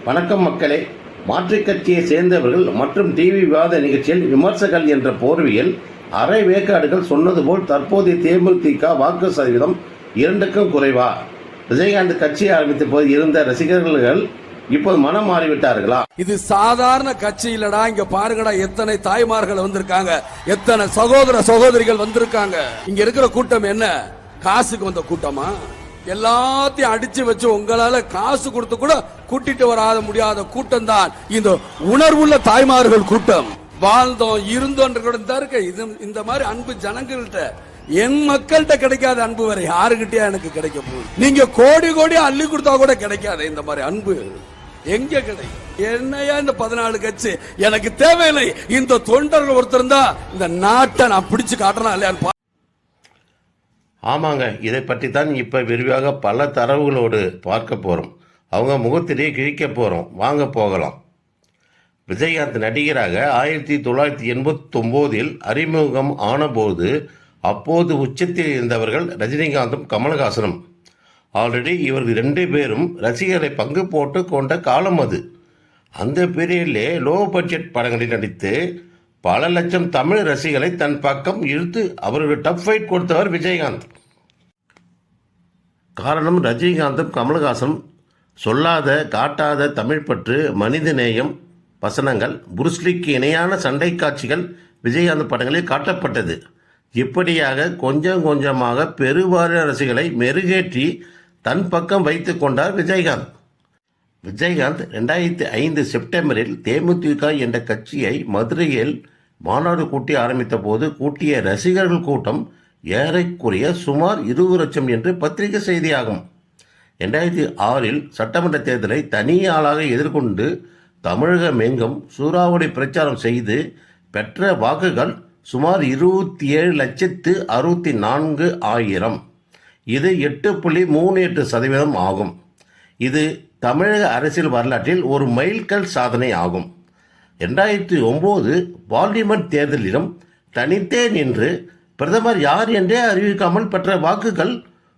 வணக்கம் மக்களே. மாற்றுக் கட்சியை சேர்ந்தவர்கள் மற்றும் டிவி விவாத நிகழ்ச்சியில் விமர்சகர்கள் என்ற போர்வையில் அரை வேக்காடுகள் சொன்னது போல் தற்போதைய தேமுதிக வாக்கு சதவீதம் 2க்கும் குறைவா? விஜயகாந்த் கட்சி ஆரம்பித்த போது இருந்த ரசிகர்கள் இப்போது மனம் மாறிவிட்டார்களா? இது சாதாரண கட்சி இல்லடா. இங்க பாருங்கடா, எத்தனை தாய்மார்கள் வந்திருக்காங்க, எத்தனை சகோதர சகோதரிகள் வந்திருக்காங்க. இங்க இருக்கிற கூட்டம் என்ன காசுக்கு வந்த கூட்டமா? எல்லாத்தையும் அடிச்சு வச்சு உங்களால காசு கொடுத்து கூட கூட்டிட்டு வராத முடியாத கூட்டம் தான் இந்த உணர்வுள்ள தாய்மார்கள் கூட்டம். வாழ்ந்தோம் இருந்தோம் இது. இந்த மாதிரி அன்பு ஜனங்கள்கிட்ட, என் மக்கள்கிட்ட கிடைக்காத அன்பு வேற யாருகிட்டயா எனக்கு கிடைக்க போகுது? நீங்க கோடி கோடி அள்ளி கொடுத்தா கூட கிடைக்காது இந்த மாதிரி அன்பு. எங்க கிடைக்கும்? என்னையா இந்த 14 கட்சி எனக்கு தேவையில்லை. இந்த தொண்டர்கள் ஒருத்தர் தான் இந்த நாட்டை நான் பிடிச்சு காட்டுறேன் இல்லையா? ஆமாங்க, இதை பற்றி தான் இப்போ விரிவாக பல தரவுகளோடு பார்க்க போகிறோம். அவங்க முகத்திலேயே கிழிக்க போகிறோம். வாங்க போகலாம். விஜயகாந்த் நடிகராக 1989 அறிமுகம் ஆனபோது அப்போது உச்சத்தில் இருந்தவர்கள் ரஜினிகாந்தும் கமல்ஹாசனும். ஆல்ரெடி இவர்கள் 2 பேரும் ரசிகர்களை பங்கு போட்டு கொண்ட காலம் அது. அந்த பீரியட்லே லோ பட்ஜெட் படங்களில் நடித்து பல லட்சம் தமிழ் ரசிகர்களை தன் பக்கம் இழுத்து அவர்களுக்கு டஃப் ஃபைட் கொடுத்தவர் விஜயகாந்த். காரணம், ரஜினிகாந்தும் கமல்ஹாசனும் சொல்லாத காட்டாத தமிழ் பற்று, மனித நேயம் வசனங்கள், புருஸ்லிக்கு இணையான சண்டை காட்சிகள் விஜயகாந்த் படங்களில் காட்டப்பட்டது. இப்படியாக கொஞ்சம் கொஞ்சமாக பெருவாரியான ரசிகர்களை மெருகேற்றி தன் பக்கம் வைத்து கொண்டார் விஜயகாந்த். 2005 செப்டம்பரில் தேமுதிக என்ற கட்சியை மதுரையில் மாநாடு கூட்டி ஆரம்பித்த போது கூட்டிய ரசிகர்கள் கூட்டம் ஏறக்குறைய சுமார் 20 லட்சம் என்று பத்திரிகை செய்தியாகும். 2006 சட்டமன்ற தேர்தலை தனியாளாக எதிர்கொண்டு தமிழகம் எங்கும் சூறாவளி பிரச்சாரம் செய்து பெற்ற வாக்குகள் சுமார் 27,64,000. இது 8.38% ஆகும். இது தமிழக அரசியல் வரலாற்றில் ஒரு மைல்கல் சாதனை ஆகும். 2009 பார்லிமெண்ட் தேர்தலிலும் தனித்தே நின்று பிரதமர் யார் என்றே அறிவிக்காமல் பெற்ற வாக்குகள்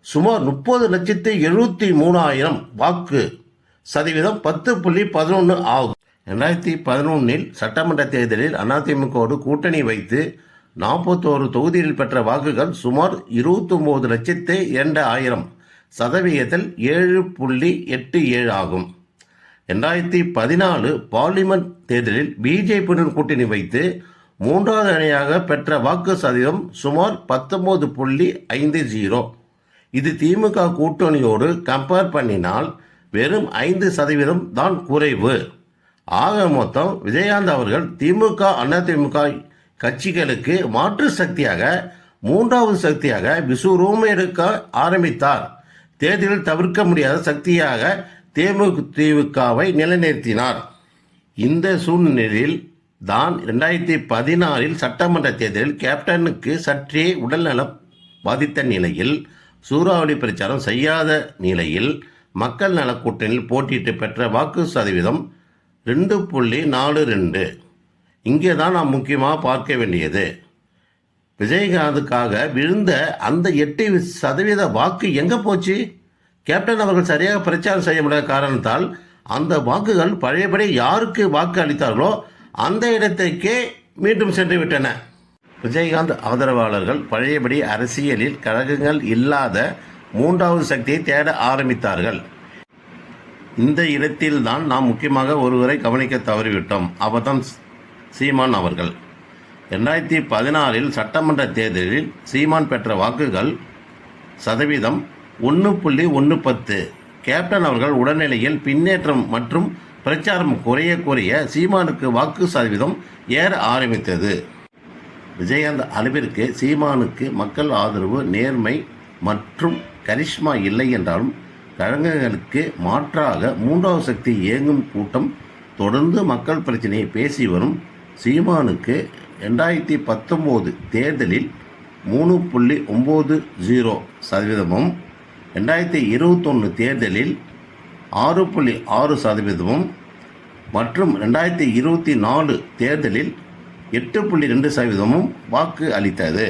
சுமார் 30,73,000. வாக்கு சதவீதம் 10.11 ஆகும். 2011 சட்டமன்ற தேர்தலில் அதிமுகவோடு கூட்டணி வைத்து 41 தொகுதியில் பெற்ற வாக்குகள் சுமார் 29,02,000. சதவீதத்தில் 7.87 ஆகும். 2014 பார்லிமெண்ட் தேர்தலில் பிஜேபியுடன் கூட்டணி வைத்து 3வது அணியாக பெற்ற வாக்கு சதவீதம் சுமார் 19.50. இது திமுக கூட்டணியோடு கம்பேர் பண்ணினால் வெறும் 5% தான் குறைவு. ஆக மொத்தம் விஜயகாந்த் அவர்கள் திமுக அதிமுக கட்சிகளுக்கு மாற்று சக்தியாக, 3வது சக்தியாக விசுரூபம் எடுக்க ஆரம்பித்தார். தேர்தலில் தவிர்க்க முடியாத சக்தியாக தேமுதிகவை நிலைநிறுத்தினார். இந்த சூழ்நிலையில் தான் 2016 சட்டமன்ற தேர்தலில் கேப்டனுக்கு சற்றே உடல்நலம் பாதித்த நிலையில், சூறாவளி பிரச்சாரம் செய்யாத நிலையில் மக்கள் நல கூட்டணியில் போட்டியிட்டு பெற்ற வாக்கு சதவீதம் 2.42. இங்கே தான் நாம் முக்கியமாக பார்க்க வேண்டியது. விஜயகாந்துக்காக விழுந்த அந்த 8% வாக்கு எங்கே போச்சு? கேப்டன் அவர்கள் சரியாக பிரச்சாரம் செய்ய முடியாத காரணத்தால் அந்த வாக்குகள் பழையபடி யாருக்கு வாக்கு அளித்தார்களோ அந்த இடத்துக்கே மீண்டும் சென்று விட்டன. விஜயகாந்த் ஆதரவாளர்கள் பழையபடி அரசியலில் கழகங்கள் இல்லாத 3வது சக்தியை தேட ஆரம்பித்தார்கள். இந்த இடத்தில்தான் நாம் முக்கியமாக ஒருவரை கவனிக்க தவறிவிட்டோம். அவர்தான் சீமான் அவர்கள். 2016 சட்டமன்ற தேர்தலில் சீமான் பெற்ற வாக்குகள் சதவீதம் 1.10. கேப்டன் அவர்கள் உடல்நிலையில் பின்னேற்றம் மற்றும் பிரச்சாரம் குறைய சீமானுக்கு வாக்கு சதவீதம் ஏற ஆரம்பித்தது. விஜயகாந்த் அளவிற்கு சீமானுக்கு மக்கள் ஆதரவு, நேர்மை மற்றும் கரிஷ்மா இல்லை என்றாலும் கழகங்களுக்கு மாற்றாக 3வது சக்தி இயங்கும் கூட்டம் தொடர்ந்து மக்கள் பிரச்சனையை பேசி வரும் சீமானுக்கு 2019 தேர்தலில் 3.90% 2021 தேர்தலில் 6.6% மற்றும் 2024 தேர்தலில் 8.2% வாக்கு அளித்தது.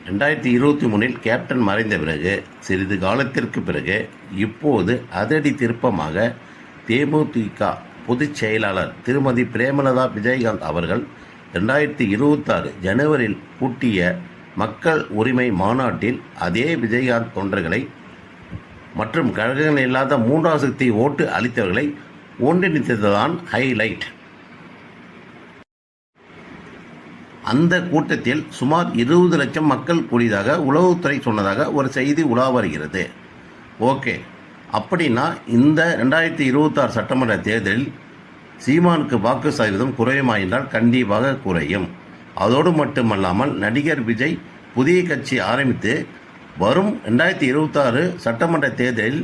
2023 கேப்டன் மறைந்த பிறகு சிறிது காலத்திற்கு பிறகு இப்போது அதிரடி திருப்பமாக தேமுதிக பொதுச் செயலாளர் திருமதி பிரேமலதா விஜயகாந்த் அவர்கள் 2026 ஜனவரியில் கூட்டிய மக்கள் உரிமை மாநாட்டில் அதே விஜயகாந்த் தொண்டர்களை மற்றும் கழகங்கள் இல்லாத மூன்றாவது சக்தி ஓட்டு அளித்தவர்களை ஒன்றிணைத்ததுதான் ஹைலைட். அந்த கூட்டத்தில் சுமார் 20 லட்சம் மக்கள் கூடியதாக உளவுத்துறை சொன்னதாக ஒரு செய்தி உலா வருகிறது. ஓகே, அப்படின்னா இந்த 2026 சட்டமன்ற தேர்தலில் சீமானுக்கு வாக்கு சதவீதம் குறையுமா என்றால் கண்டிப்பாக குறையும். அதோடு மட்டுமல்லாமல் நடிகர் விஜய் புதிய கட்சி ஆரம்பித்து வரும் 2026 சட்டமன்ற தேர்தலில்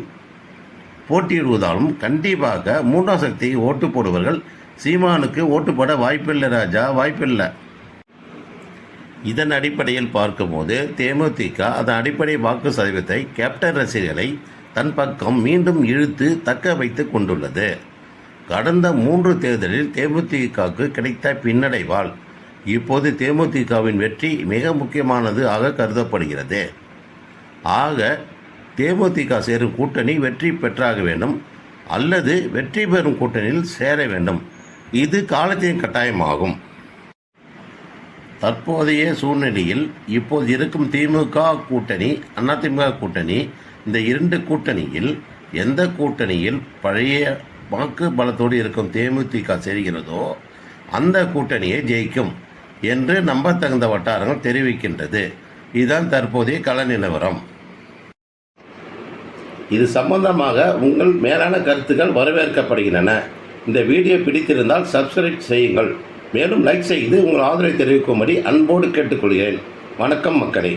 போட்டியிடுவதாலும் கண்டிப்பாக மூன்றாம் சக்தி ஓட்டு போடுவர்கள் சீமானுக்கு ஓட்டு போட வாய்ப்பில்லை ராஜா, வாய்ப்பில்லை. இதன் அடிப்படையில் பார்க்கும்போது தேமுதிக அதன் அடிப்படை வாக்கு சதவீதத்தை கேப்டன் ரசிகர்களை தன் பக்கம் மீண்டும் இழுத்து தக்க வைத்து கொண்டுள்ளது. கடந்த 3 தேர்தலில் தேமுதிகவுக்கு கிடைத்த பின்னடைவால் இப்போது தேமுதிகவின் வெற்றி மிக முக்கியமானது ஆக கருதப்படுகிறது. ஆக தேமுதிக சேரும் கூட்டணி வெற்றி பெற்றாக வேண்டும் அல்லது வெற்றி பெறும் கூட்டணியில் சேர வேண்டும். இது காலத்தின் கட்டாயமாகும். தற்போதைய சூழ்நிலையில் இப்போது இருக்கும் திமுக கூட்டணி, அதிமுக கூட்டணி, இந்த 2 கூட்டணியில் எந்த கூட்டணியில் பழைய வாக்கு பலத்தோடு இருக்கும் தேமுதிக சேர்கிறதோ அந்த கூட்டணியை ஜெயிக்கும் என்று நம்பத்தகுந்த வட்டாரங்கள் தெரிவிக்கின்றது. இதுதான் தற்போதைய கள நிலவரம். இது சம்பந்தமாக உங்கள் மேலான கருத்துக்கள் வரவேற்கப்படுகின்றன. இந்த வீடியோ பிடித்திருந்தால் சப்ஸ்கிரைப் செய்யுங்கள். மேலும் லைக் செய்து உங்கள் ஆதரவை தெரிவிக்கும்படி அன்போடு கேட்டுக்கொள்கிறேன். வணக்கம் மக்களே.